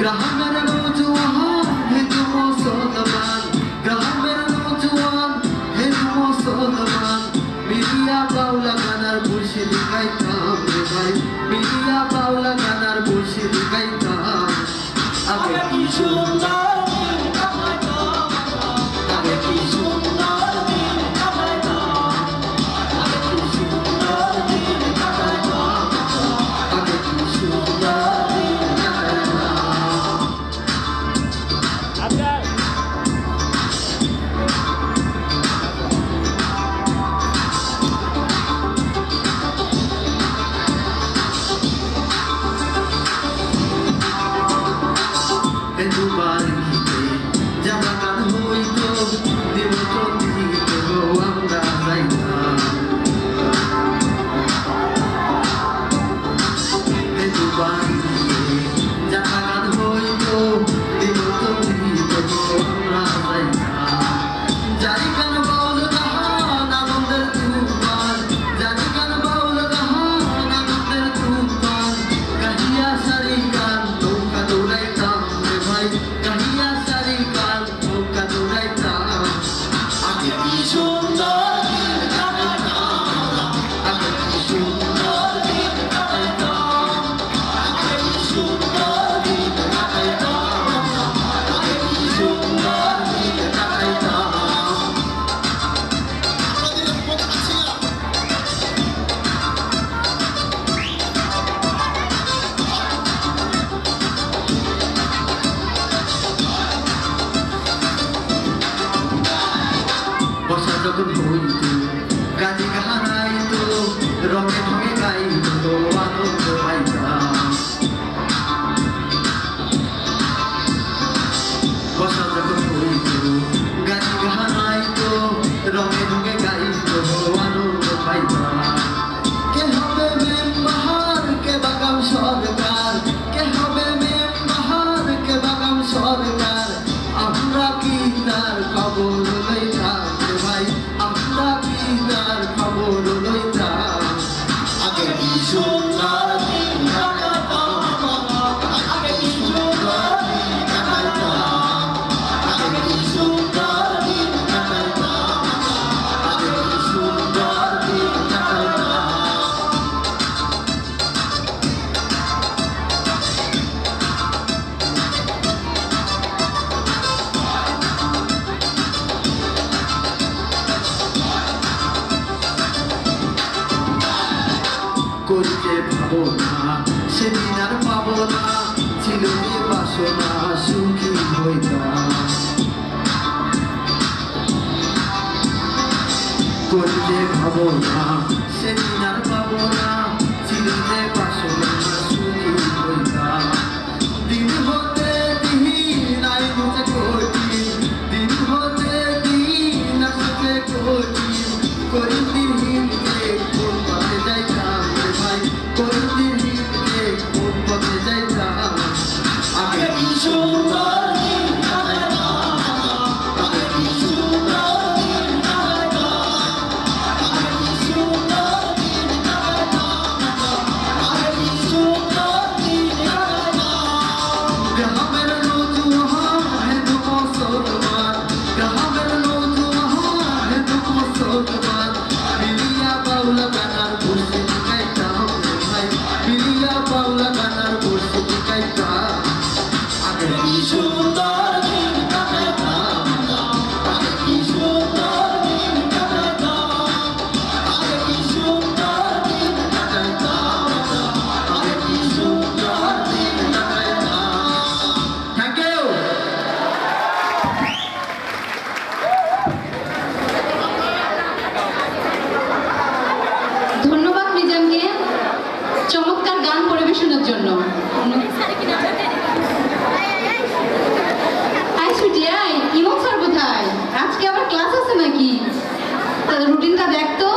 গ্রামের নৌজওয়ান হিন্দু মুসলমান, গ্রামের নৌজওয়ান হিন্দু মুসলমান, মিলিয়া বাউলা গানার মুর্শিদ গাইতাম রে ভাই, মিলিয়া বাউলা গানার মুর্শিদ গাইতাম। আগে কি সুন্দর দিন কাটাইতাম, আগে কি সুন্দর দিন কাটাইতাম, আগে কি সুন্দর দিন কাটাইতাম, আগে কি সুন্দর দিন কাটাইতাম। বাড়িতে জামা গান হইত নিমন্ত্রণ দিত আমরা যাইতাম, বাড়িতে জামা গান হইত নিমন্ত্রণ দিত আমরা যাইতাম। জানি গান বাউল গান আনন্দের তুফান, জানি গান বাউল গান আনন্দের তুফান, গাহিয়া সারি গান নৌকা দৌড়াইতাম রে ভাই, গাহিয়া সারি গান নৌকা দৌড়াইতাম। আগে কি সুন্দর দিন কাটাইতাম, আগে কি সুন্দর দিন কাটাইতাম, আগে কি সুন্দর দিন কাটাইতাম, আগে কি সুন্দর দিন কাটাইতাম। বসা যখন হইত গানি গাহাইত রঙে ঢঙে গাইত আনন্দ পাইতাম। বসা যখন হইত গানি গাহাইত রঙে ঢঙে গাইত আনন্দ পাইতাম। কে হবে মেম্বার কে বাগাম সরকার, কে হবে মেম্বার কে বাগাম সরকার, আমরা কি তার খবর লইতাম রে ভাই, আমরা কি তার খবর লইতাম। আগে কি সুন্দর দিন কাটাইতাম, আগে কি সুন্দর দিন কাটাইতাম, আগে কি সুন্দর দিন কাটাইতাম, আগে কি সুন্দর দিন কাটাইতাম। করতে ভাবনা সেদিন আর পাবো না, ছিল যে বাসনা সুখী হইতাম। করতে ভাবনা সেদিন আর পাবো না, ছিল যে বাসনা সুখী হইতাম। দিন হতে দিন আই হতে কঠিন, দিন হতে দিন আসতে কঠিন, করিম দিন হিন্দে কোন পথে যাইতাম রে ভাই, করিম দিন হিন্দে কোন পথে যাইতাম। আগে কি সুন্দর দিন কাটাইতাম, আগে কি সুন্দর দিন কাটাইতাম, আগে কি সুন্দর দিন কাটাইতাম, আগে কি সুন্দর দিন কাটাইতাম। গ্রামের নৌজওয়ান হিন্দু মুসলমান, গ্রামের নৌজওয়ান হিন্দু মুসলমান, মিলিয়া বাউলা গানার মুর্শিদ গাইতাম রে ভাই, মিলিয়া বাউলা গানার মুর্শিদ গাইতাম। আগে কি সুন্দর দিন কাটাইতাম, আগে কি সুন্দর দিন কাটাইতাম, আগে কি সুন্দর দিন কাটাইতাম, আগে কি সুন্দর দিন কাটাইতাম। Thank you. ধন্যবাদ মিজানকে চমৎকার গান পরিবেশনের জন্য। ইমন স্যার কোথায়? আজকে আবার ক্লাস আছে নাকি? রুটিনটা দেখতো।